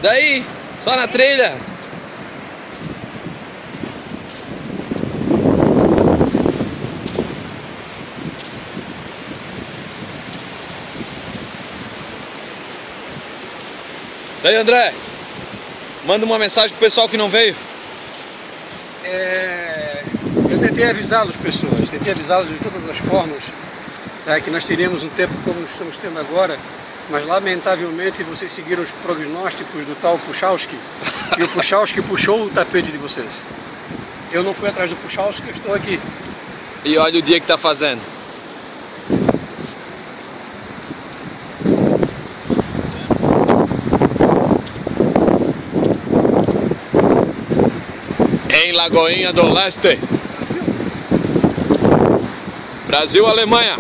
Daí, só na trilha. Daí, André, manda uma mensagem pro pessoal que não veio. Eu tentei avisá-los, pessoas, tentei avisá-los de todas as formas, tá, que nós teríamos um tempo como nós estamos tendo agora, mas lamentavelmente vocês seguiram os prognósticos do tal Puchalski, e o Puchalski puxou o tapete de vocês. Eu não fui atrás do Puchalski, eu estou aqui. E olha o dia que tá fazendo. Em Lagoinha do Leste, Brasil, Alemanha.